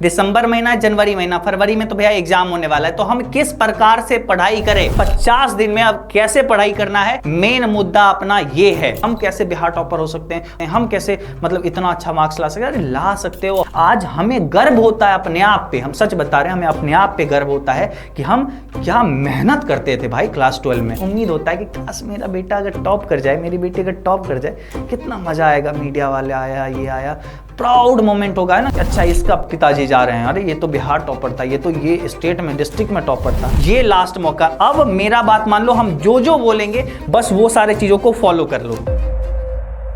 दिसंबर महीना, जनवरी महीना, फरवरी में तो भैया एग्जाम होने वाला है। तो हम किस प्रकार से पढ़ाई करें 50 दिन में, अब कैसे पढ़ाई करना है, मेन मुद्दा अपना ये है। हम कैसे बिहार टॉपर हो सकते हैं, हम कैसे मतलब इतना अच्छा मार्क्स ला सकते हैं। अरे ला सकते हो। आज हमें गर्व होता है अपने आप पे, हम सच बता रहे हैं, हमें अपने आप पे गर्व होता है कि हम क्या मेहनत करते थे भाई क्लास 12 में। उम्मीद होता है कि काश मेरा बेटा अगर टॉप कर जाए, मेरी बेटी अगर टॉप कर जाए, कितना मजा आएगा, मीडिया वाले आया, ये आया, प्राउड मोमेंट होगा, है ना। अच्छा इसका पिताजी जा रहे हैं, अरे ये तो बिहार टॉपर था, ये तो ये स्टेट में, डिस्ट्रिक्ट में टॉपर था। ये लास्ट मौका। अब मेरा बात मान लो, हम जो जो बोलेंगे बस वो सारे चीजों को फॉलो कर लो।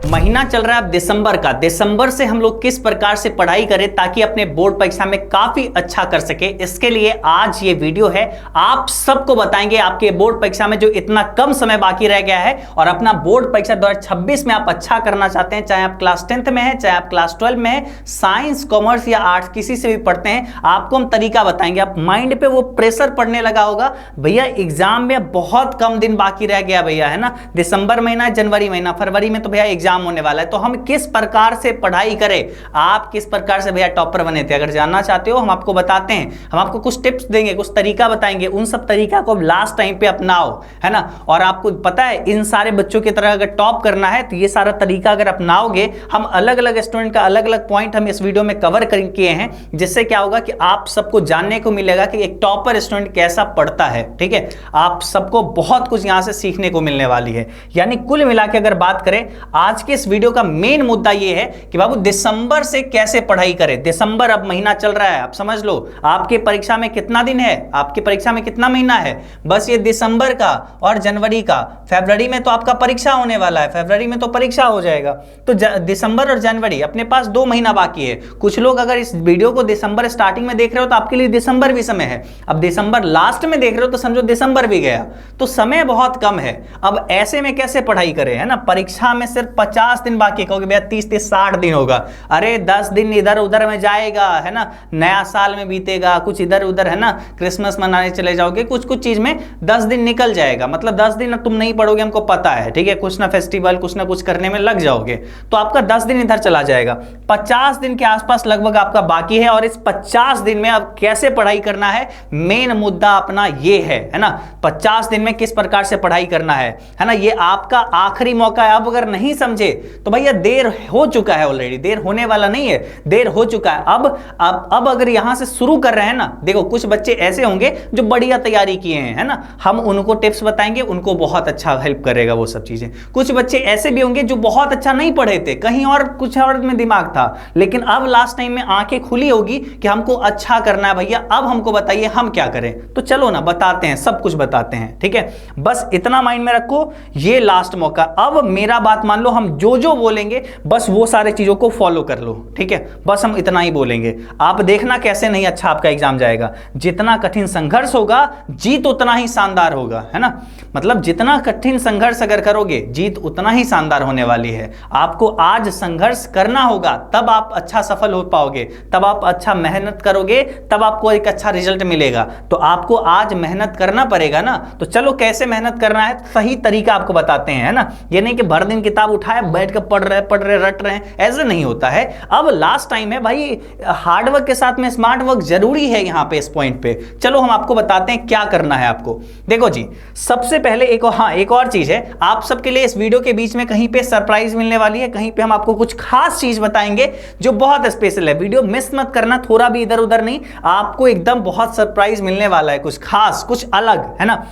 महीना चल रहा है अब दिसंबर का। दिसंबर से हम लोग किस प्रकार से पढ़ाई करें ताकि अपने बोर्ड परीक्षा में काफी अच्छा कर सके, इसके लिए आज ये वीडियो है। आप सबको बताएंगे आपके बोर्ड परीक्षा में जो इतना कम समय बाकी रह गया है, और अपना बोर्ड परीक्षा 2026 में आप अच्छा करना चाहते हैं, चाहे आप क्लास 10th में है, चाहे आप क्लास 12 में है, साइंस, कॉमर्स या आर्ट्स किसी से भी पढ़ते हैं, आपको हम तरीका बताएंगे। आप माइंड पे वो प्रेशर पड़ने लगा होगा, भैया एग्जाम में बहुत कम दिन बाकी रह गया भैया, है ना। दिसंबर महीना, जनवरी महीना, फरवरी में तो भैया एग्जाम होने वाला है। तो हम किस प्रकार से पढ़ाई करें, आप किस प्रकार से भैया टॉपर बने थे, अगर जानना चाहते हो हम आपको बताते हैं। हम आपको कुछ टिप्स देंगे, कुछ तरीका बताएंगे, उन सब तरीका को लास्ट टाइम पे अपनाओ, है ना। और आपको पता है इन सारे बच्चों की तरह अगर टॉप करना है तो ये सारा तरीका अगर अपनाओगे, हम अलग अलग स्टूडेंट का अलग अलग पॉइंट हम इस वीडियो में कवर किए हैं, जिससे क्या होगा कि आप सबको जानने को मिलेगा कि एक टॉपर स्टूडेंट कैसा पढ़ता है। ठीक है, आप सबको बहुत कुछ यहां से सीखने को मिलने वाली है। यानी कुल मिला के अगर बात करें, आज के इस वीडियो का मेन मुद्दा यह है कि बाबू दिसंबर से कैसे पढ़ाई करें। दिसंबर अब महीना चल रहा है, आप समझ लो आपके परीक्षा में कितना दिन है, आपकी परीक्षा में कितना महीना है, बस ये दिसंबर का और जनवरी का। फरवरी में तो आपका परीक्षा होने वाला है, फरवरी में तो परीक्षा हो जाएगा। तो दिसंबर और जनवरी, अपने पास 2 महीना बाकी है। कुछ लोग अगर इस वीडियो को दिसंबर स्टार्टिंग में देख रहे हो तो आपके लिए दिसंबर भी समय है। अब दिसंबर लास्ट में देख रहे हो तो समझो दिसंबर भी गया, तो समय बहुत कम है। अब ऐसे में कैसे पढ़ाई करें, है ना। परीक्षा में सिर्फ 50 दिन बाकी, कहोगे भैया 30 60 दिन होगा। अरे 10 दिन इधर उधर में जाएगा, है ना, नया साल में बीतेगा, कुछ इधर उधर, है ना, क्रिसमस मनाने चले जाओगे, कुछ कुछ चीज में 10 दिन निकल जाएगा। मतलब 10 दिन तुम नहीं पढ़ोगे, हमको पता है, ठीक है, कुछ ना फेस्टिवल कुछ ना कुछ करने में लग जाओगे, तो आपका 10 दिन इधर चला जाएगा। 50 दिन के आसपास लगभग आपका बाकी है, और इस 50 दिन में अब कैसे पढ़ाई करना है, मेन मुद्दा अपना ये है ना। 50 दिन में किस प्रकार से पढ़ाई करना है ना, ये आपका आखिरी मौका है। अब अगर नहीं समझे तो भैया देर हो चुका है, ऑलरेडी देर होने वाला नहीं है, देर हो चुका है। अब अगर यहां से शुरू कर रहे हैं ना, देखो कुछ बच्चे ऐसे होंगे जो बढ़िया तैयारी किए हैं, है ना, हम उनको टिप्स बताएंगे, उनको बहुत अच्छा हेल्प करेगा वो सब चीजें। कुछ बच्चे ऐसे भी होंगे जो बहुत अच्छा नहीं पढ़े थे, कहीं और कुछ और में दिमाग था, लेकिन अब लास्ट टाइम में आंखें खुली होगी कि हमको अच्छा करना है भैया, अब हमको बताइए हम क्या करें। तो चलो ना बताते हैं, सब कुछ बताते हैं, ठीक है। बस इतना माइंड में रखो, ये लास्ट मौका। अब मेरा बात मान लो, हम जो जो बोलेंगे बस वो सारे चीजों को फॉलो कर लो, ठीक है। बस हम इतना ही बोलेंगे, आप देखना कैसे नहीं अच्छा आपका एग्जाम जाएगा। जितना कठिन संघर्ष होगा, जीत उतना ही शानदार होगा, है ना। मतलब जितना कठिन संघर्ष अगर करोगे, जीत उतना ही शानदार होने वाली है। आपको आज संघर्ष करना होगा, तब आप अच्छा सफल हो पाओगे, तब आप अच्छा मेहनत करोगे, तब आपको एक अच्छा रिजल्ट मिलेगा। तो आपको आज मेहनत करना पड़ेगा ना। तो चलो कैसे मेहनत करना है, सही तरीका आपको बताते हैं, है ना। ये नहीं कि भर दिन किताब उठाए बैठ कर पढ़ रहे रट रहे हैं, ऐसे नहीं होता है। अब लास्ट टाइम है भाई, हार्डवर्क के साथ में स्मार्ट वर्क जरूरी है यहां पे, इस पॉइंट पे। चलो हम आपको बताते हैं क्या करना है आपको। देखो जी, सबसे पहले एक और चीज है, आप सबके लिए इस वीडियो के बीच में कहीं पे सरप्राइज मिलने वाली है, कहीं पे हम आपको कुछ खास चीज बताएंगे जो बहुत स्पेशल है। वीडियो मिस मत करना, थोड़ा भी इधर उधर नहीं, आपको एकदम बहुत सरप्राइज मिलने वाला है, कुछ खास, कुछ अलग, है ना।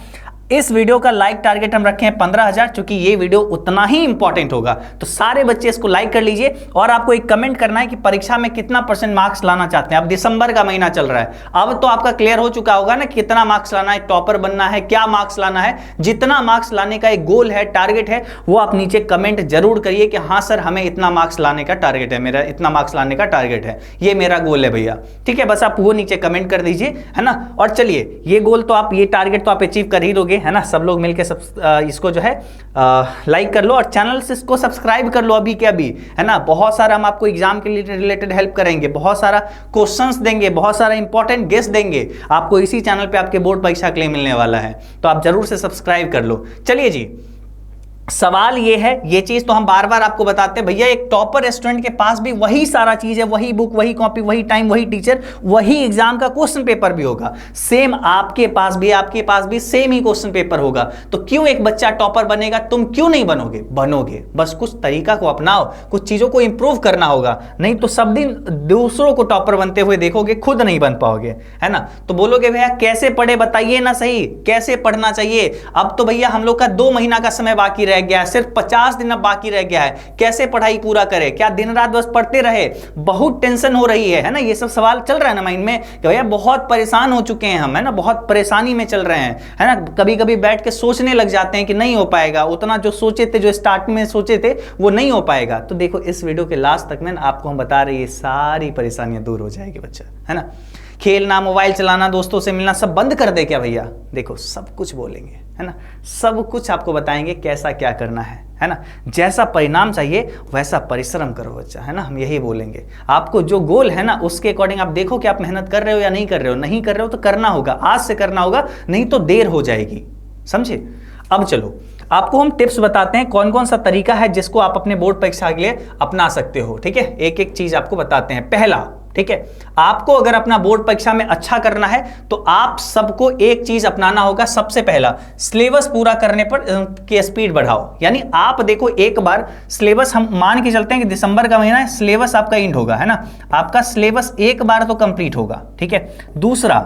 इस वीडियो का लाइक टारगेट हम रखे हैं 15,000, क्योंकि ये वीडियो उतना ही इंपॉर्टेंट होगा। तो सारे बच्चे इसको लाइक कर लीजिए, और आपको एक कमेंट करना है कि परीक्षा में कितना % मार्क्स लाना चाहते हैं। अब दिसंबर का महीना चल रहा है, अब तो आपका क्लियर हो चुका होगा ना कितना मार्क्स लाना है, टॉपर बनना है, क्या मार्क्स लाना है। जितना मार्क्स लाने का एक गोल है, टारगेट है, वो आप नीचे कमेंट जरूर करिए कि हाँ सर हमें इतना मार्क्स लाने का टारगेट है, मेरा इतना मार्क्स लाने का टारगेट है, ये मेरा गोल है भैया, ठीक है। बस आप वो नीचे कमेंट कर दीजिए, है ना। और चलिए, ये गोल तो आप, ये टारगेट तो आप अचीव कर ही लोगे, है ना। सब लोग मिलकर इसको जो है लाइक कर लो, और चैनल से इसको सब्सक्राइब कर लो अभी के अभी, है ना। बहुत सारा हम आपको एग्जाम के लिए रिलेटेड हेल्प करेंगे, बहुत सारा क्वेश्चंस देंगे, बहुत सारा इंपॉर्टेंट गेस्ट देंगे आपको इसी चैनल पे आपके बोर्ड परीक्षा के लिए मिलने वाला है। तो आप जरूर से सब्सक्राइब कर लो। चलिए जी, सवाल ये है, ये चीज तो हम बार बार आपको बताते हैं भैया, एक टॉपर स्टूडेंट के पास भी वही सारा चीज है, वही बुक, वही कॉपी, वही टाइम, वही टीचर, वही एग्जाम का क्वेश्चन पेपर भी होगा। सेम आपके पास भी, आपके पास भी सेम ही क्वेश्चन पेपर होगा। तो क्यों एक बच्चा टॉपर बनेगा? तुम क्यों नहीं बनोगे? बनोगे, बस कुछ तरीका को अपनाओ, कुछ चीजों को इंप्रूव करना होगा। नहीं तो सब दिन दूसरों को टॉपर बनते हुए देखोगे, खुद नहीं बन पाओगे, है ना। तो बोलोगे भैया कैसे पढ़े, बताइए ना सही, कैसे पढ़ना चाहिए। अब तो भैया हम लोग का 2 महीना का समय बाकी रह गया है, सिर्फ 50 दिन अब बाकी रह गया है, कैसे पढ़ाई पूरा करें? क्या दिन रात बस पढ़ते रहे? बहुत टेंशन हो रही है ना, ये सब सवाल चल रहा है ना माइंड में कि भैया बहुत परेशान हो चुके हैं हम, है ना, बहुत परेशानी में चल रहे हैं, है ना। कभी कभी बैठ के सोचने लग जाते हैं कि नहीं हो पाएगा, उतना जो सोचे थे, जो स्टार्ट में सोचे थे वो नहीं हो पाएगा। तो देखो इस वीडियो के लास्ट तक में आपको हम बता रहे हैं सारी परेशानियां दूर हो जाएगी बच्चा, है ना। खेलना, मोबाइल चलाना, दोस्तों से मिलना सब बंद कर दे क्या भैया? देखो सब कुछ बोलेंगे, है ना, सब कुछ आपको बताएंगे कैसा क्या करना है ना। जैसा परिणाम चाहिए वैसा परिश्रम करो बच्चा, है ना, हम यही बोलेंगे। आपको जो गोल है ना उसके अकॉर्डिंग आप देखो कि आप मेहनत कर रहे हो या नहीं कर रहे हो। नहीं कर रहे हो तो करना होगा, आज से करना होगा, नहीं तो देर हो जाएगी, समझे। अब चलो आपको हम टिप्स बताते हैं, कौन कौन सा तरीका है जिसको आप अपने बोर्ड परीक्षा के लिए अपना सकते हो, ठीक है। एक एक चीज आपको बताते हैं। पहला, ठीक है, आपको अगर अपना बोर्ड परीक्षा में अच्छा करना है तो आप सबको एक चीज अपनाना होगा। सबसे पहला, सिलेबस पूरा करने पर की स्पीड बढ़ाओ। यानी आप देखो एक बार सिलेबस, हम मान के चलते हैं कि दिसंबर का महीना है, सिलेबस आपका एंड होगा, है ना, आपका सिलेबस एक बार तो कंप्लीट होगा, ठीक है। दूसरा,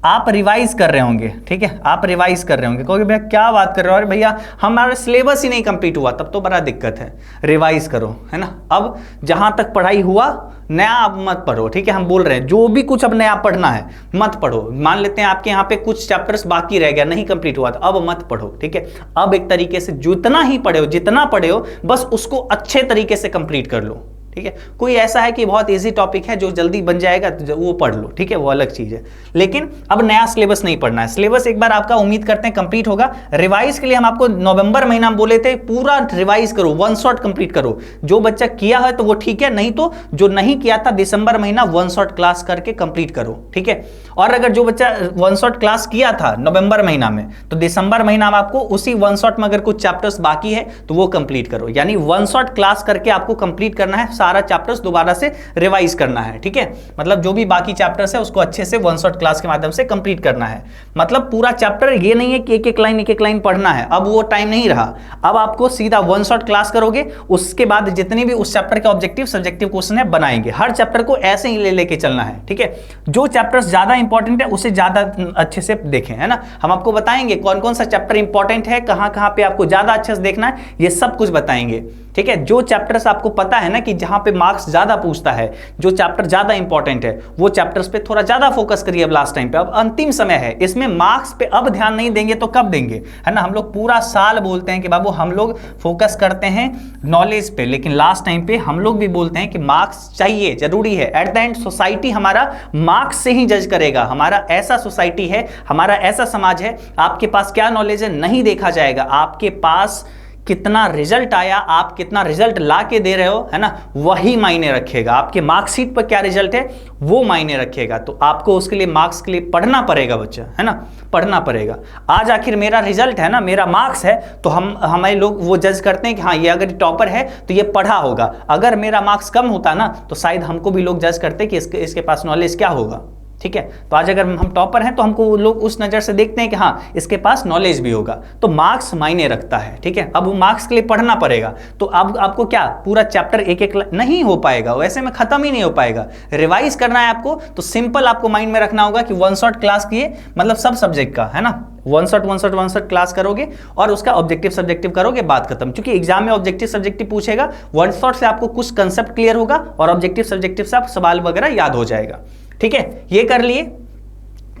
आप रिवाइज कर रहे होंगे, ठीक है, आप रिवाइज कर रहे होंगे, क्योंकि भैया क्या बात कर रहे हो, अरे भैया हमारा सिलेबस ही नहीं कंप्लीट हुआ, तब तो बड़ा दिक्कत है। रिवाइज करो, है ना। अब जहां तक पढ़ाई हुआ नया अब मत पढ़ो, ठीक है। हम बोल रहे हैं जो भी कुछ अब नया पढ़ना है मत पढ़ो। मान लेते हैं आपके यहाँ पे कुछ चैप्टर्स बाकी रह गया, नहीं कंप्लीट हुआ, तो अब मत पढ़ो, ठीक है। अब एक तरीके से जितना ही पढ़े हो, जितना पढ़े हो, बस उसको अच्छे तरीके से कंप्लीट कर लो, ठीक है। कोई ऐसा है कि बहुत इजी टॉपिक है जो जल्दी बन जाएगा तो वो पढ़ लो, ठीक है, वो अलग चीज है। लेकिन अब नया सिलेबस नहीं पढ़ना है। सिलेबस एक बार आपका उम्मीद करते हैं कंप्लीट होगा। रिवाइज के लिए हम आपको नवंबर महीना में बोले थे पूरा रिवाइज करो, 1 शॉट कंप्लीट करो। जो बच्चा किया है तो वो ठीक है, नहीं तो जो नहीं किया था दिसंबर महीना 1 शॉट क्लास करके कंप्लीट करो, ठीक है। और अगर जो बच्चा 1 शॉट क्लास किया था नवंबर महीना में, तो दिसंबर महीना में आपको उसी 1 शॉट में अगर कुछ चैप्टर्स बाकी है तो वो कंप्लीट करो। यानी 1 शॉट क्लास करके आपको कंप्लीट करना है, सारा चैप्टर्स दोबारा से रिवाइज करना है, ठीक है। मतलब जो भी बाकी चैप्टर्स है उसको अच्छे से 1 शॉट क्लास के माध्यम से कंप्लीट करना है। मतलब पूरा चैप्टर ये नहीं है कि एक एक लाइन पढ़ना है, अब वो टाइम नहीं रहा। अब आपको सीधा 1 शॉट क्लास करोगे, उसके बाद जितने भी उस चैप्टर के ऑब्जेक्टिव सब्जेक्टिव क्वेश्चन है बनाएंगे। हर चैप्टर को ऐसे ही लेके चलना है, ठीक है। जो चैप्टर्स ज्यादा इंपॉर्टेंट है उसे ज्यादा अच्छे से देखें, है ना। हम आपको बताएंगे कौन कौन सा चैप्टर इंपॉर्टेंट है, कहां कहां पे आपको ज्यादा अच्छे से देखना है, ये सब कुछ बताएंगे, ठीक है। जो चैप्टर्स आपको पता है ना कि जहां पे मार्क्स ज्यादा पूछता है, जो चैप्टर ज्यादा इंपॉर्टेंट है, वो चैप्टर्स पे थोड़ा ज्यादा फोकस करिए। अब लास्ट टाइम पे, अब अंतिम समय है, इसमें मार्क्स पे अब ध्यान नहीं देंगे तो कब देंगे, है ना। हम लोग पूरा साल बोलते हैं कि बाबू हम लोग फोकस करते हैं नॉलेज पे, लेकिन लास्ट टाइम पे हम लोग भी बोलते हैं कि मार्क्स चाहिए, जरूरी है। एट द एंड सोसाइटी हमारा मार्क्स से ही जज करेगा। हमारा ऐसा सोसाइटी है, हमारा ऐसा समाज है, आपके पास क्या नॉलेज है नहीं देखा जाएगा, आपके पास कितना रिजल्ट आया, आप कितना रिजल्ट ला के दे रहे हो, है ना, वही मायने रखेगा। आपके मार्कशीट पर क्या रिजल्ट है वो मायने रखेगा। तो आपको उसके लिए, मार्क्स के लिए पढ़ना पड़ेगा बच्चा, है ना, पढ़ना पड़ेगा। आज आखिर मेरा रिजल्ट है ना, मेरा मार्क्स है, तो हमारे लोग वो जज करते हैं कि हाँ ये अगर टॉपर है तो ये पढ़ा होगा। अगर मेरा मार्क्स कम होता ना तो शायद हमको भी लोग जज करते कि इसके पास नॉलेज क्या होगा, ठीक है। तो आज अगर हम टॉपर हैं तो हमको लोग उस नजर से देखते हैं कि हाँ इसके पास नॉलेज भी होगा। तो मार्क्स मायने रखता है, ठीक है। अब मार्क्स के लिए पढ़ना पड़ेगा। तो अब आपको क्या पूरा चैप्टर एक नहीं हो पाएगा, वैसे में खत्म ही नहीं हो पाएगा। रिवाइज करना है आपको तो सिंपल आपको माइंड में रखना होगा कि 1 शॉट क्लास किए, मतलब सब सब्जेक्ट का, है ना, 1 शॉट क्लास करोगे और उसका ऑब्जेक्टिव सब्जेक्टिव करोगे, बात खत्म। क्योंकि एग्जाम में ऑब्जेक्टिव सब्जेक्टिव पूछेगा, 1 शॉट से आपको कुछ कंसेप्ट क्लियर होगा और ऑब्जेक्टिव सब्जेक्टिव से आप सवाल वगैरह याद हो जाएगा, ठीक है। ये कर लिए।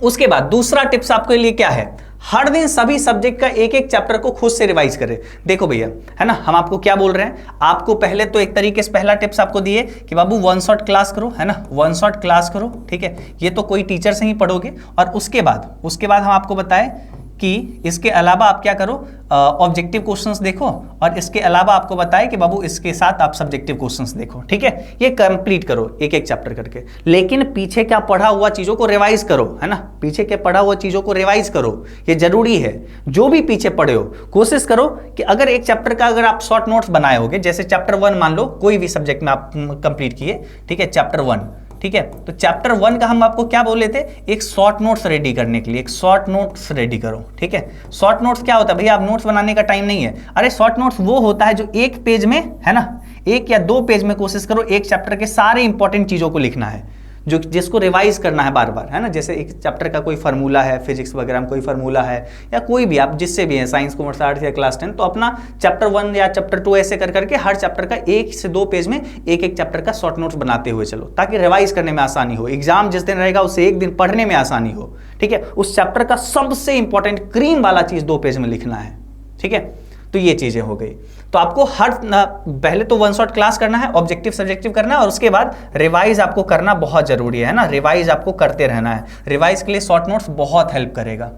उसके बाद दूसरा टिप्स आपके लिए क्या है, हर दिन सभी सब्जेक्ट का एक एक चैप्टर को खुद से रिवाइज करें। देखो भैया, है ना, हम आपको क्या बोल रहे हैं, आपको पहले तो एक तरीके से पहला टिप्स आपको दिए कि बाबू 1 शॉट क्लास करो, है ना, 1 शॉट क्लास करो, ठीक है। ये तो कोई टीचर से ही पढ़ोगे। और उसके बाद हम आपको बताएं कि इसके अलावा आप क्या करो, ऑब्जेक्टिव क्वेश्चंस देखो, और इसके अलावा आपको बताए कि बाबू इसके साथ आप सब्जेक्टिव क्वेश्चंस देखो, ठीक है। ये कंप्लीट करो एक एक चैप्टर करके, लेकिन पीछे क्या पढ़ा हुआ चीजों को रिवाइज करो, है ना, पीछे क्या पढ़ा हुआ चीजों को रिवाइज करो, ये जरूरी है। जो भी पीछे पढ़े हो कोशिश करो कि अगर एक चैप्टर का अगर आप शॉर्ट नोट्स बनाए होगे, जैसे चैप्टर 1 मान लो कोई भी सब्जेक्ट में आप कंप्लीट किए, ठीक है, चैप्टर 1, ठीक है, तो चैप्टर 1 का हम आपको क्या बोले थे, एक शॉर्ट नोट्स रेडी करने के लिए, एक शॉर्ट नोट्स रेडी करो, ठीक है। शॉर्ट नोट्स क्या होता है भैया, आप नोट्स बनाने का टाइम नहीं है, अरे शॉर्ट नोट्स वो होता है जो एक पेज में, है ना, 1 या 2 पेज में कोशिश करो एक चैप्टर के सारे इंपॉर्टेंट चीजों को लिखना है, जो जिसको रिवाइज करना है बार बार, है ना। जैसे एक चैप्टर का कोई फार्मूला है, फिजिक्स वगैरह में कोई फार्मूला है, या कोई भी आप जिससे भी है, साइंस, कॉमर्स, आर्ट्स या क्लास 10, तो अपना चैप्टर 1 या चैप्टर 2 ऐसे कर करके हर चैप्टर का 1 से 2 पेज में एक एक चैप्टर का शॉर्ट नोट्स बनाते हुए चलो, ताकि रिवाइज करने में आसानी हो, एग्जाम जिस दिन रहेगा उससे एक दिन पढ़ने में आसानी हो, ठीक है। उस चैप्टर का सबसे इंपॉर्टेंट क्रीम वाला चीज 2 पेज में लिखना है, ठीक है। तो ये चीजें हो गई। तो आपको पहले तो 1 शॉट क्लास करना है, ऑब्जेक्टिव सब्जेक्टिव करना है, और उसके बाद रिवाइज आपको करना बहुत जरूरी है ना, रिवाइज आपको करते रहना है। रिवाइज के लिए शॉर्ट नोट्स बहुत हेल्प करेगा,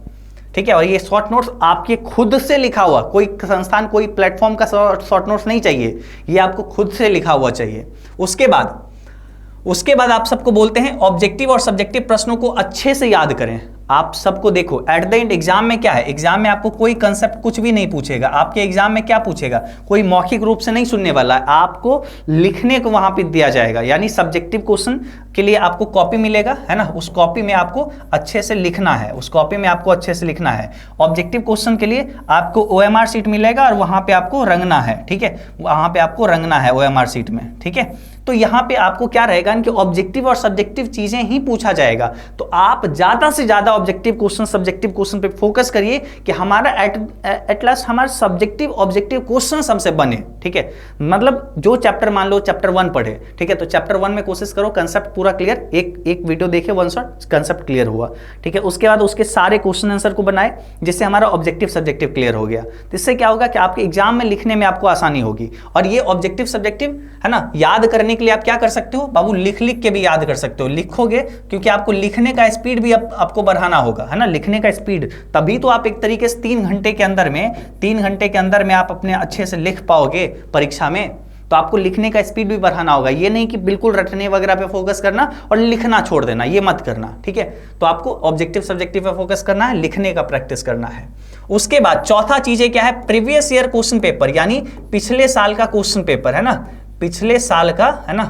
ठीक है। और ये शॉर्ट नोट्स आपके खुद से लिखा हुआ, कोई संस्थान कोई प्लेटफॉर्म का शॉर्ट नोट्स नहीं चाहिए, ये आपको खुद से लिखा हुआ चाहिए। उसके बाद आप सबको बोलते हैं ऑब्जेक्टिव और सब्जेक्टिव प्रश्नों को अच्छे से याद करें। आप सबको देखो एट द एंड एग्जाम में क्या है, एग्जाम में आपको कोई कंसेप्ट कुछ भी नहीं पूछेगा, आपके एग्जाम में क्या पूछेगा, कोई मौखिक रूप से नहीं सुनने वाला है, आपको लिखने को वहां पे दिया जाएगा। यानी सब्जेक्टिव क्वेश्चन के लिए आपको कॉपी मिलेगा, है ना, उस कॉपी में आपको अच्छे से लिखना है, उस कॉपी में आपको अच्छे से लिखना है। ऑब्जेक्टिव क्वेश्चन के लिए आपको OMR शीट मिलेगा और वहां पे आपको रंगना है, ठीक है, वहां पे आपको रंगना है OMR शीट में, ठीक है। तो यहाँ पे आपको क्या रहेगा कि ऑब्जेक्टिव और सब्जेक्टिव चीजें ही पूछा जाएगा। तो आप ज्यादा से ज्यादा ऑब्जेक्टिव क्वेश्चन सब्जेक्टिव क्वेश्चन पे फोकस करिए कि हमारा एट लास्ट हमारा सब्जेक्टिव ऑब्जेक्टिव क्वेश्चन हमसे बने, ठीक है। मतलब जो चैप्टर मान लो चैप्टर 1 पढ़े, ठीक है, तो चैप्टर 1 में कोशिश करो कंसेप्ट पूरा क्लियर, एक वीडियो देखे 1 शॉट कंसेप्ट क्लियर हुआ, ठीक है। उसके बाद उसके सारे क्वेश्चन आंसर को बनाए, जिससे हमारा ऑब्जेक्टिव सब्जेक्टिव क्लियर हो गया। तो इससे क्या होगा कि आपके एग्जाम में लिखने में आपको आसानी होगी। और ये ऑब्जेक्टिव सब्जेक्टिव, है ना, याद करने के लिए आप क्या कर सकते हो बाबू, लिख के भी याद कर सकते हो। लिखोगे क्योंकि आपको लिखने का स्पीड भी आपको बढ़ाना होगा, है ना, लिखने का स्पीड, तभी तो आप एक तरीके से 3 घंटे के अंदर में आप अपने अच्छे से लिख पाओगे परीक्षा में। तो आपको लिखने का स्पीड भी बढ़ाना होगा, ये नहीं कि बिल्कुल रटने वगैरह पे फोकस करना और लिखना छोड़ देना, ये मत करना, ठीक है। तो आपको ऑब्जेक्टिव सब्जेक्टिव पे फोकस करना है, लिखने का प्रैक्टिस करना है। उसके बाद चौथा चीज क्या है, प्रीवियस ईयर क्वेश्चन पेपर, यानी पिछले साल का क्वेश्चन पेपर, है ना, पिछले साल का, है ना,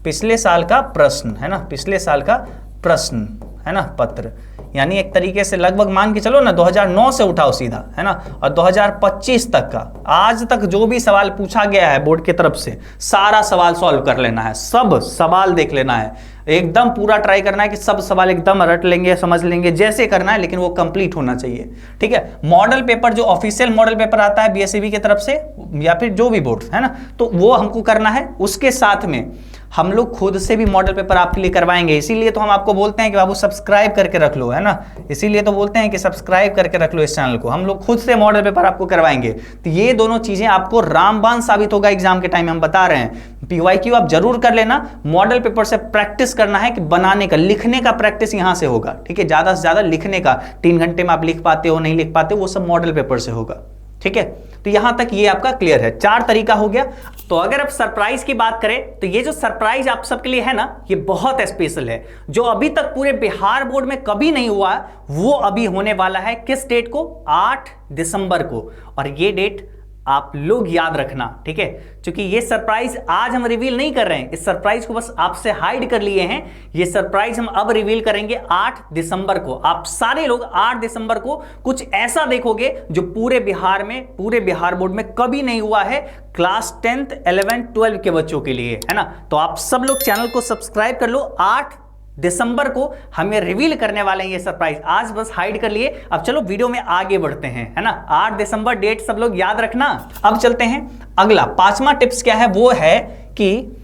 पिछले साल का प्रश्न, है ना, पिछले साल का प्रश्न, है ना, पत्र, यानी एक तरीके से लगभग मान के चलो ना 2009 से उठाओ सीधा, है ना, और 2025 तक का आज तक जो भी सवाल पूछा गया है बोर्ड की तरफ से, सारा सवाल सॉल्व कर लेना है, सब सवाल देख लेना है, एकदम पूरा ट्राई करना है कि सब सवाल एकदम रट लेंगे, समझ लेंगे, जैसे करना है, लेकिन वो कंप्लीट होना चाहिए, ठीक है। मॉडल पेपर जो ऑफिशियल मॉडल पेपर आता है BSEB की तरफ से या फिर जो भी बोर्ड, है ना, तो वो हमको करना है। उसके साथ में हम लोग खुद से भी मॉडल पेपर आपके लिए करवाएंगे, इसीलिए तो हम आपको बोलते हैं कि बाबू सब्सक्राइब करके रख लो, है ना, इसीलिए तो बोलते हैं कि सब्सक्राइब करके रख लो इस चैनल को, हम लोग खुद से मॉडल पेपर आपको करवाएंगे। तो ये दोनों चीजें आपको रामबाण साबित होगा एग्जाम के टाइम में, हम बता रहे हैं। PYQ आप जरूर कर लेना, मॉडल पेपर से प्रैक्टिस करना है कि बनाने का, लिखने का प्रैक्टिस यहां से होगा, ठीक है, ज्यादा से ज्यादा लिखने का, 3 घंटे में आप लिख पाते हो नहीं लिख पाते, वो सब मॉडल पेपर से होगा, ठीक है। तो यहां तक ये आपका क्लियर है, 4 तरीका हो गया। तो अगर आप सरप्राइज की बात करें तो ये जो सरप्राइज आप सबके लिए है ना, ये बहुत स्पेशल है, जो अभी तक पूरे बिहार बोर्ड में कभी नहीं हुआ, वो अभी होने वाला है। किस डेट को, 8 दिसंबर को, और ये डेट आप लोग याद रखना, ठीक है, क्योंकि ये सरप्राइज आज हम रिवील नहीं कर रहे हैं, इस सरप्राइज को बस आपसे हाइड कर लिए हैं। ये सरप्राइज हम अब रिवील करेंगे 8 दिसंबर को। आप सारे लोग 8 दिसंबर को कुछ ऐसा देखोगे जो पूरे बिहार में, पूरे बिहार बोर्ड में कभी नहीं हुआ है, क्लास 10th 11th 12 के बच्चों के लिए, है ना। तो आप सब लोग चैनल को सब्सक्राइब कर लो, 8 दिसंबर को हमें रिवील करने वाले हैं ये सरप्राइज, आज बस हाइड कर लिए। अब चलो वीडियो में आगे बढ़ते हैं, है ना, 8 दिसंबर डेट सब लोग याद रखना। अब चलते हैं अगला, 5वां टिप्स क्या है, वो है कि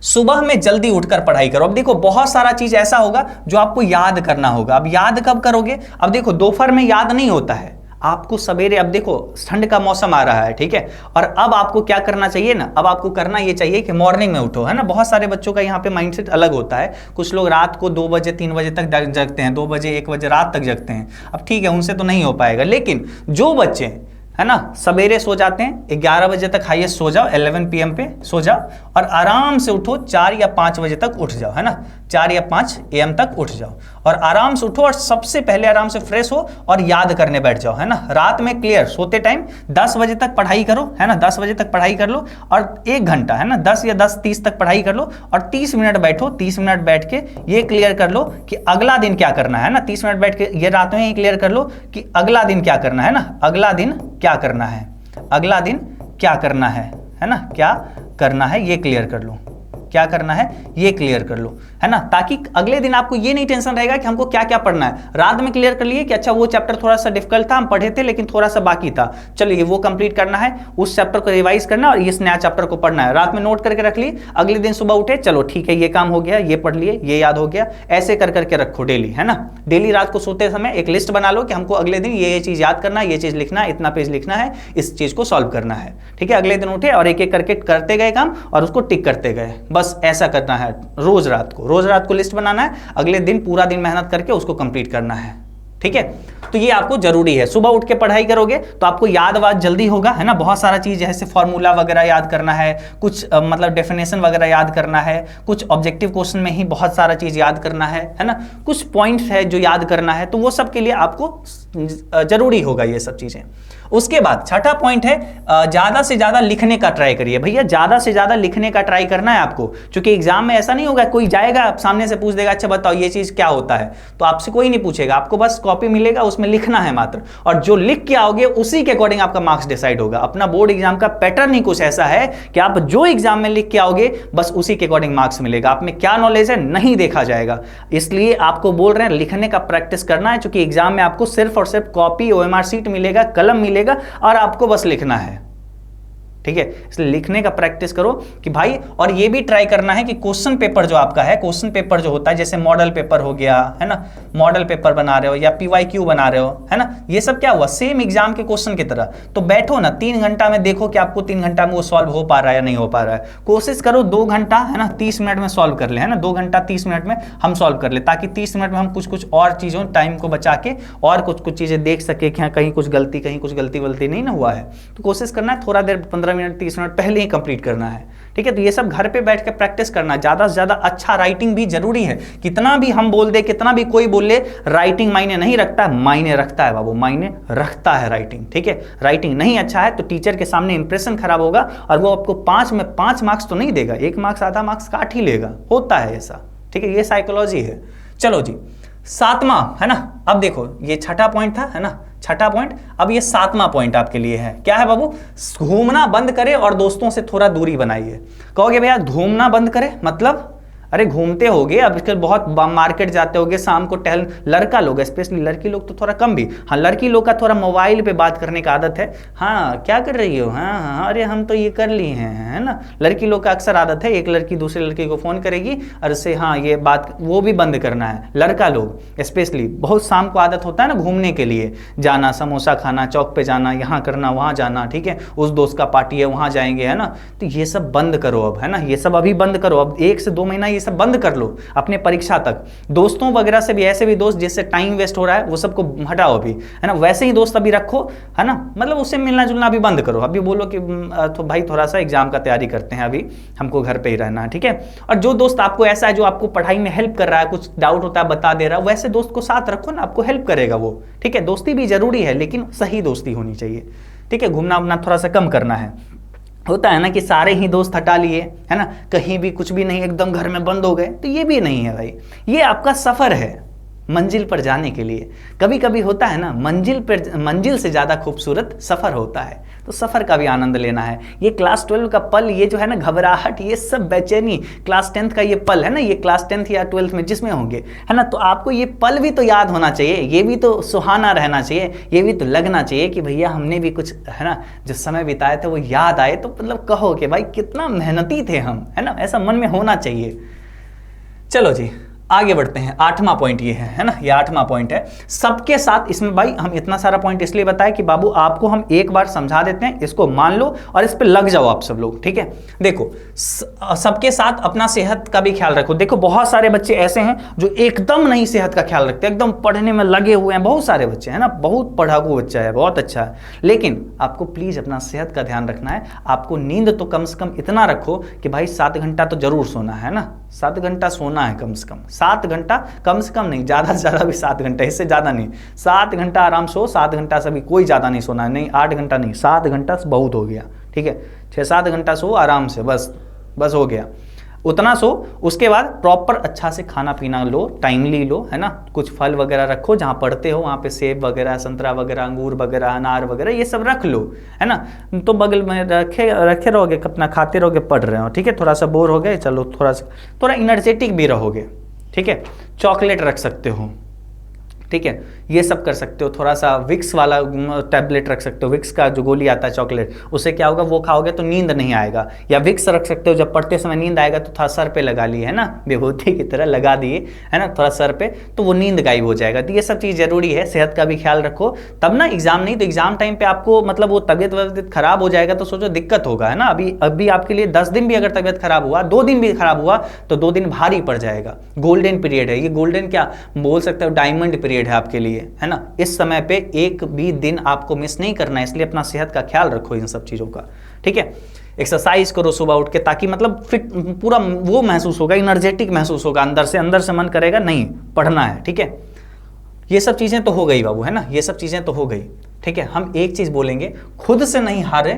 सुबह में जल्दी उठकर पढ़ाई करो। अब देखो बहुत सारा चीज ऐसा होगा जो आपको याद करना होगा। अब याद कब करोगे, अब देखो दोपहर में याद नहीं होता है, आपको सवेरे, अब देखो ठंड का मौसम आ रहा है, ठीक है, और अब आपको क्या करना चाहिए ना, अब आपको करना ये चाहिए कि मॉर्निंग में उठो, है ना। बहुत सारे बच्चों का यहाँ पे माइंडसेट अलग होता है, कुछ लोग रात को 2 बजे 3 बजे तक जगते हैं, 2 बजे 1 बजे रात तक जगते हैं। अब ठीक है, उनसे तो नहीं हो पाएगा, लेकिन जो बच्चे है ना सवेरे सो जाते हैं, 11 बजे तक हाईएस्ट सो जाओ, 11 PM पे सो जाओ, और आराम से उठो 4 या 5 बजे तक उठ जाओ, है ना, 4 या 5 AM तक उठ जाओ, और आराम से उठो, और सबसे पहले आराम से फ्रेश हो और याद करने बैठ जाओ, है ना। रात में क्लियर सोते टाइम 10 बजे तक पढ़ाई करो, है ना, 10 बजे तक पढ़ाई कर लो, और 1 घंटा, है ना, 10 या 10:30 तक पढ़ाई कर लो, और 30 मिनट बैठो, 30 मिनट बैठ के ये क्लियर कर लो कि अगला दिन क्या करना है ना। 30 मिनट बैठ के ये रात में ही क्लियर कर लो कि अगला दिन क्या करना है ना, अगला दिन क्या करना है, अगला दिन क्या करना है ना, क्या करना है ये क्लियर कर लो, क्या करना है ये क्लियर कर लो, है ना, ताकि अगले दिन आपको ये नहीं टेंशन रहेगा कि हमको क्या क्या पढ़ना है। रात में क्लियर कर लिए कि अच्छा वो चैप्टर थोड़ा सा डिफिकल्ट था, हम पढ़े थे लेकिन थोड़ा सा बाकी था, चलिए वो कंप्लीट करना है, उस चैप्टर को रिवाइज करना और इस नया चैप्टर को पढ़ना है। रात में नोट करके रख लिए, अगले दिन सुबह उठे, चलो ठीक है ये काम हो गया, ये पढ़ लिए, ये याद हो गया, ऐसे कर करके रखो डेली, है ना। डेली रात को सोते समय एक लिस्ट बना लो कि हमको अगले दिन ये चीज याद करना है, ये चीज लिखना है, इतना पेज लिखना है, इस चीज को सॉल्व करना है, ठीक है। अगले दिन उठे और एक एक करके करते गए काम और उसको टिक करते गए, बस ऐसा करना है। रोज रात को लिस्ट बनाना है, अगले दिन पूरा दिन मेहनत करके उसको कंप्लीट करना है, ठीक है। तो ये आपको जरूरी है। सुबह उठ के पढ़ाई करोगे तो आपको याद जल्दी होगा, है ना। बहुत सारा चीज जैसे फॉर्मूला वगैरह याद करना है, कुछ मतलब डेफिनेशन वगैरह याद करना है, कुछ ऑब्जेक्टिव क्वेश्चन में ही बहुत सारा चीज याद करना है ना, कुछ पॉइंट्स है जो याद करना है, तो वो सब के लिए आपको जरूरी होगा ये सब चीजें। उसके बाद छठा पॉइंट है ज्यादा से ज्यादा लिखने का ट्राई करिए। भैया ज्यादा से ज्यादा लिखने का ट्राई करना है आपको, क्योंकि एग्जाम में ऐसा नहीं होगा कोई जाएगा सामने से पूछ देगा अच्छा बताओ ये चीज क्या होता है, तो आपसे कोई नहीं पूछेगा, आपको बस कॉपी मिलेगा उसमें लिखना है मात्र, और जो लिख के आओगे उसी के अकॉर्डिंग आपका मार्क्स डिसाइड होगा। अपना बोर्ड एग्जाम का पैटर्न ही कुछ ऐसा है कि आप जो एग्जाम में लिख के आओगे बस उसी के अकॉर्डिंग मार्क्स मिलेगा, आप में क्या नॉलेज है नहीं देखा जाएगा। इसलिए आपको बोल रहे हैं लिखने का प्रैक्टिस करना है, क्योंकि एग्जाम में आपको सिर्फ और सिर्फ कॉपी, OMR शीट मिलेगा, कलम मिलेगा और आपको बस लिखना है, ठीक है। इसलिए लिखने का प्रैक्टिस करो कि भाई, और ये भी ट्राई करना है कि क्वेश्चन पेपर जो आपका है, क्वेश्चन पेपर जो होता है जैसे मॉडल पेपर हो गया, है ना, मॉडल पेपर बना रहे हो या PYQ बना रहे हो, है ना, ये सब क्या हुआ सेम एग्जाम के क्वेश्चन की तरह। तो बैठो ना 3 घंटा में, देखो कि आपको 3 घंटा में वो सॉल्व हो पा रहा है या नहीं हो पा रहा है। कोशिश करो 2 घंटा, है ना, 30 मिनट में सॉल्व कर ले, है ना, 2 घंटा 30 मिनट में हम सॉल्व कर ले, ताकि 30 मिनट में हम कुछ और चीजों टाइम को बचा के और कुछ चीजें देख सके कि कहीं कुछ गलती वलती नहीं ना हुआ है। तो कोशिश करना है थोड़ा देर 15 मिनट 30 मिनट पहले ही कंप्लीट करना है, ठीक है। तो ये सब घर पे बैठ के प्रैक्टिस करना, ज्यादा से ज्यादा अच्छा राइटिंग भी जरूरी है। कितना भी हम बोल दे, कितना भी कोई बोल ले, राइटिंग मायने नहीं रखता है, मायने रखता है बाबू, मायने रखता है राइटिंग, ठीक है। राइटिंग नहीं अच्छा है तो टीचर के सामने इंप्रेशन खराब होगा और वो आपको 5 में 5 मार्क्स तो नहीं देगा, 1 मार्क्स आधा मार्क्स काट ही लेगा, होता है ऐसा, ठीक है। ये साइकोलॉजी है। चलो जी 7वां, है ना, अब देखो ये छठा पॉइंट था, है ना, छठा पॉइंट, अब ये 7वां पॉइंट आपके लिए है, क्या है बाबू, घूमना बंद करे और दोस्तों से थोड़ा दूरी बनाइए। कहोगे भैया घूमना बंद करे मतलब, अरे घूमते होगे, अब इसके बहुत मार्केट जाते होगे, शाम को टहल, लड़का लोग स्पेशली, लड़की लोग तो थोड़ा कम भी, हाँ लड़की लोग का थोड़ा मोबाइल पे बात करने का आदत है, हाँ क्या कर रही हो, हाँ हाँ अरे हम तो ये कर लिए हैं, है ना। लड़की लोग का अक्सर आदत है, एक लड़की दूसरे लड़की को फोन करेगी और उससे हाँ ये बात, वो भी बंद करना है। लड़का लोग स्पेशली बहुत शाम को आदत होता है ना घूमने के लिए जाना, समोसा खाना, चौक पे जाना, यहाँ करना वहाँ जाना, ठीक है, उस दोस्त का पार्टी है वहाँ जाएंगे, है ना। तो ये सब बंद करो अब, है ना, ये सब अभी बंद करो, अब 1 से 2 महीना ये सब बंद कर लो अपने परीक्षा तक। दोस्तों वगैरह से भी, ऐसे भी दोस्त जिससे टाइम वेस्ट हो रहा है वो सबको हटाओ अभी, है ना, वैसे ही दोस्त अभी रखो, है ना, मतलब उससे मिलना जुलना अभी बंद करो। अभी बोलो कि तो भाई थोड़ा सा एग्जाम का तैयारी करते हैं, अभी हमको घर पे ही रहना है, ठीक है। और जो दोस्त आपको ऐसा है जो आपको पढ़ाई में हेल्प कर रहा है, कुछ डाउट होता है बता दे रहा है, वैसे दोस्त को साथ रखो ना, आपको हेल्प करेगा वो, ठीक है। दोस्ती भी जरूरी है लेकिन सही दोस्ती होनी चाहिए, ठीक है। घूमना उमना थोड़ा सा कम करना है। होता है ना कि सारे ही दोस्त हटा लिए, है ना, कहीं भी कुछ भी नहीं, एकदम घर में बंद हो गए, तो ये भी नहीं है भाई। ये आपका सफर है मंजिल पर जाने के लिए। कभी कभी होता है ना मंजिल से ज्यादा खूबसूरत सफर होता है, तो सफर का भी आनंद लेना है। ये क्लास 12 का पल, ये जो है ना घबराहट, ये सब बेचैनी, क्लास 10th का ये पल है ना, ये क्लास 10th या 12th में जिसमें होंगे, है ना, तो आपको ये पल भी तो याद होना चाहिए, ये भी तो सुहाना रहना चाहिए, ये भी तो लगना चाहिए कि भैया हमने भी कुछ, है ना, जो समय बिताए थे वो याद आए, तो मतलब कहो कि भाई कितना मेहनती थे हम, है ना, ऐसा मन में होना चाहिए। चलो जी आगे बढ़ते हैं। 8वां पॉइंट ये है ना, ये 8वां पॉइंट है सबके साथ। इसमें भाई हम इतना सारा पॉइंट इसलिए बताया कि बाबू आपको हम एक बार समझा देते हैं, इसको मान लो और इस पे लग जाओ आप सब लोग, ठीक है। देखो सबके साथ अपना सेहत का भी ख्याल रखो। देखो बहुत सारे बच्चे ऐसे हैं जो एकदम नहीं सेहत का ख्याल रखते, एकदम पढ़ने में लगे हुए हैं, बहुत सारे बच्चे हैं ना, बहुत पढ़ाकू बच्चा है, बहुत अच्छा है, लेकिन आपको प्लीज अपना सेहत का ध्यान रखना है। आपको नींद तो कम से कम इतना रखो कि भाई 7 घंटा तो जरूर सोना है ना, 7 घंटा सोना है कम से कम, 7 घंटा कम से कम नहीं, ज्यादा से ज्यादा भी 7 घंटा, इससे ज्यादा नहीं, 7 घंटा आराम सो, 7 घंटा से भी कोई ज्यादा नहीं सोना है, नहीं 8 घंटा नहीं, 7 घंटा बहुत हो गया, ठीक है। 6-7 घंटा सो आराम से, बस हो गया, उतना सो। उसके बाद प्रॉपर अच्छा से खाना पीना लो, टाइमली लो, है ना। कुछ फल वगैरह रखो, जहाँ पढ़ते हो वहाँ पे सेब वगैरह, संतरा वगैरह, अंगूर वगैरह, अनार वगैरह, ये सब रख लो, है ना। तो बगल में रखे रहोगे, अपना खाते रहोगे, पढ़ रहे हो, ठीक है। थोड़ा सा बोर हो गए, चलो थोड़ा एनर्जेटिक भी रहोगे, ठीक है। चॉकलेट रख सकते हो, ठीक है, ये सब कर सकते हो। थोड़ा सा विक्स वाला टैबलेट रख सकते हो, विक्स का जो गोली आता है चॉकलेट, उससे क्या होगा, वो खाओगे तो नींद नहीं आएगा। या विक्स रख सकते हो, जब पढ़ते समय नींद आएगा तो थोड़ा सर पे लगा लिए, है ना, विभूति की तरह लगा दिए, है ना, थोड़ा सर पे, तो वो नींद गायब हो जाएगा। तो ये सब चीज़ जरूरी है, सेहत का भी ख्याल रखो, तब ना एग्जाम नहीं तो एग्जाम टाइम पे आपको मतलब वो तबियत खराब हो जाएगा तो सोचो दिक्कत होगा, है ना। अभी आपके लिए 10 दिन भी अगर तबियत खराब हुआ, 2 दिन भी खराब हुआ तो 2 दिन भारी पड़ जाएगा। गोल्डन पीरियड है ये, गोल्डन क्या बोल सकते हो, डायमंड पीरियड है आपके लिए, है ना। इस समय पे एक भी दिन आपको मिस नहीं करना है, इसलिए अपना सेहत का ख्याल रखो इन सब चीजों का, ठीक है। एक्सरसाइज करो सुबह उठ के, ताकि मतलब फिट पूरा वो महसूस होगा, एनर्जेटिक महसूस होगा, अंदर से मन करेगा नहीं पढ़ना है, ठीक है। ये सब चीजें तो हो गई बाबू, है ना, ये सब चीजें तो हो गई, ठीक है। हम एक चीज बोलेंगे, खुद से नहीं हारे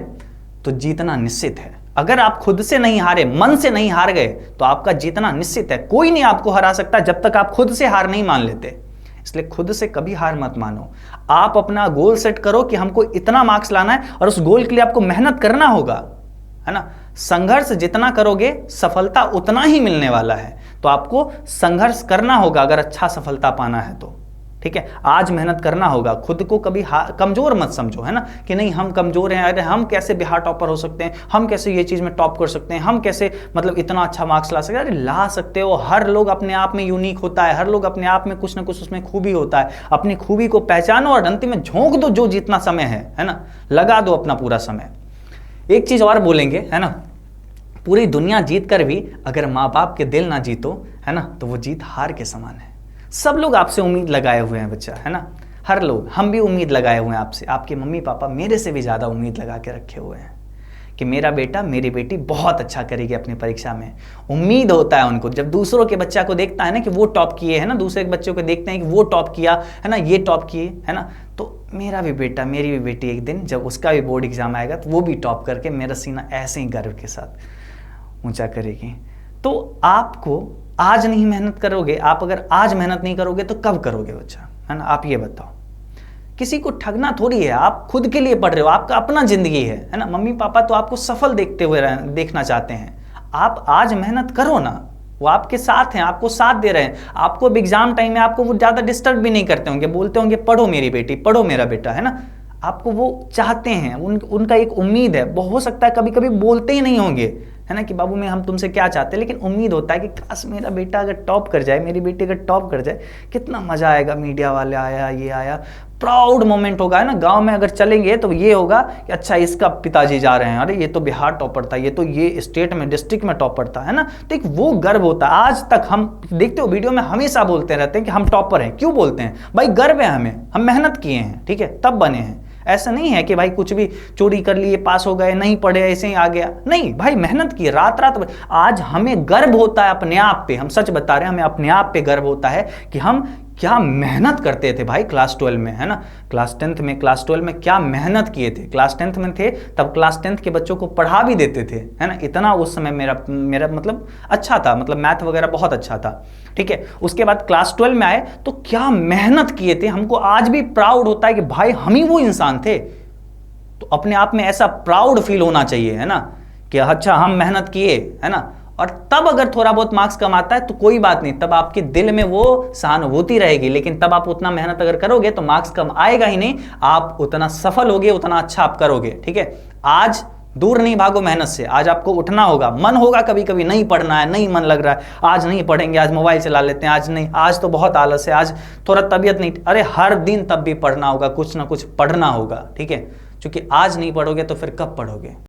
तो जीतना निश्चित है। अगर आप खुद से नहीं हारे, मन से नहीं हार गए, तो आपका जीतना निश्चित है। कोई नहीं आपको हरा सकता जब तक आप खुद से हार नहीं मान लेते। इसलिए खुद से कभी हार मत मानो। आप अपना गोल सेट करो कि हमको इतना मार्क्स लाना है, और उस गोल के लिए आपको मेहनत करना होगा, है ना। संघर्ष जितना करोगे सफलता उतना ही मिलने वाला है, तो आपको संघर्ष करना होगा अगर अच्छा सफलता पाना है तो, ठीक है। आज मेहनत करना होगा, खुद को कभी कमजोर मत समझो, है ना, कि नहीं हम कमजोर हैं, अरे हम कैसे बिहार टॉपर हो सकते हैं, हम कैसे ये चीज में टॉप कर सकते हैं, हम कैसे मतलब इतना अच्छा मार्क्स ला सकते हैं। अरे ला सकते हो, हर लोग अपने आप में यूनिक होता है, हर लोग अपने आप में कुछ ना कुछ उसमें खूबी होता है। अपनी खूबी को पहचानो और अंतिम में झोंक दो, जो जितना समय है ना, लगा दो अपना पूरा समय। एक चीज और बोलेंगे, है ना, पूरी दुनिया जीत कर भी अगर माँ बाप के दिल ना जीतो, है ना, तो वो जीत हार के समान है। सब लोग आपसे उम्मीद लगाए हुए हैं बच्चा, है ना, हर लोग, हम भी उम्मीद लगाए हुए हैं आपसे। आपके मम्मी पापा मेरे से भी ज़्यादा उम्मीद लगा के रखे हुए हैं कि मेरा बेटा मेरी बेटी बहुत अच्छा करेगी अपनी परीक्षा में। उम्मीद होता है उनको, जब दूसरों के बच्चा को देखता है ना कि वो टॉप किए, है ना, दूसरे के बच्चों को देखते हैं कि वो टॉप किया, है ना, ये टॉप किए, है ना, तो मेरा भी बेटा मेरी भी बेटी एक दिन जब उसका भी बोर्ड एग्जाम आएगा तो वो भी टॉप करके मेरा सीना ऐसे ही गर्व के साथ ऊँचा करेगी। तो आपको आज नहीं मेहनत करोगे, आप अगर आज मेहनत नहीं करोगे तो कब करोगे बच्चा, है ना, आप ये बताओ। किसी को ठगना थोड़ी है, आप खुद के लिए पढ़ रहे हो, आपका अपना जिंदगी है ना। मम्मी पापा तो आपको सफल देखना चाहते हैं। आप आज मेहनत करो ना, वो आपके साथ हैं, आपको साथ दे रहे हैं। आपको अब एग्जाम टाइम में आपको वो ज्यादा डिस्टर्ब भी नहीं करते होंगे, बोलते होंगे पढ़ो मेरी बेटी, पढ़ो मेरा बेटा, है ना। आपको वो चाहते हैं, उनका एक उम्मीद है। हो सकता है कभी कभी बोलते ही नहीं होंगे, है ना, कि बाबू मैं हम तुमसे क्या चाहते हैं, लेकिन उम्मीद होता है कि काश मेरा बेटा अगर टॉप कर जाए, मेरी बेटी अगर टॉप कर जाए, कितना मजा आएगा, मीडिया वाले आया, ये आया, प्राउड मोमेंट होगा, है ना। गांव में अगर चलेंगे तो ये होगा कि अच्छा इसका पिताजी जा रहे हैं, अरे ये तो बिहार टॉपर था, ये तो ये स्टेट में डिस्ट्रिक्ट में टॉपर था, है ना। तो एक वो गर्व होता है। आज तक हम देखते हो वीडियो में हमेशा बोलते रहते हैं कि हम टॉपर हैं। क्यों बोलते हैं भाई? गर्व है हमें, हम मेहनत किए हैं, ठीक है, तब बने हैं। ऐसा नहीं है कि भाई कुछ भी चोरी कर लिए, पास हो गए, नहीं पढ़े, ऐसे ही आ गया, नहीं भाई, मेहनत की रात रात। आज हमें गर्व होता है अपने आप पे, हम सच बता रहे हैं, हमें अपने आप पे गर्व होता है कि हम क्या मेहनत करते थे भाई क्लास 12 में, है ना, क्लास 10th में, क्लास 12 में क्या मेहनत किए थे। क्लास 10th में थे तब क्लास 10th के बच्चों को पढ़ा भी देते थे, है ना। इतना उस समय मेरा मतलब अच्छा था, मतलब मैथ वगैरह बहुत अच्छा था, ठीक है। उसके बाद क्लास 12 में आए तो क्या मेहनत किए थे। हमको आज भी प्राउड होता है कि भाई हम ही वो इंसान थे। तो अपने आप में ऐसा प्राउड फील होना चाहिए, है ना, कि अच्छा हम मेहनत किए, है ना। और तब अगर थोड़ा बहुत मार्क्स कम आता है तो कोई बात नहीं, तब आपके दिल में वो सहानुभूति रहेगी। लेकिन तब आप उतना मेहनत अगर करोगे तो मार्क्स कम आएगा ही नहीं, आप उतना सफल होगे, उतना अच्छा आप करोगे, ठीक है। आज दूर नहीं भागो मेहनत से। आज आपको उठना होगा, मन होगा कभी कभी नहीं पढ़ना है, नहीं मन लग रहा है, आज नहीं पढ़ेंगे, आज मोबाइल चला लेते हैं, आज नहीं, आज तो बहुत आलस है, आज थोड़ा तबीयत नहीं, अरे हर दिन तब भी पढ़ना होगा, कुछ ना कुछ पढ़ना होगा, ठीक है। क्योंकि आज नहीं पढ़ोगे तो फिर कब पढ़ोगे।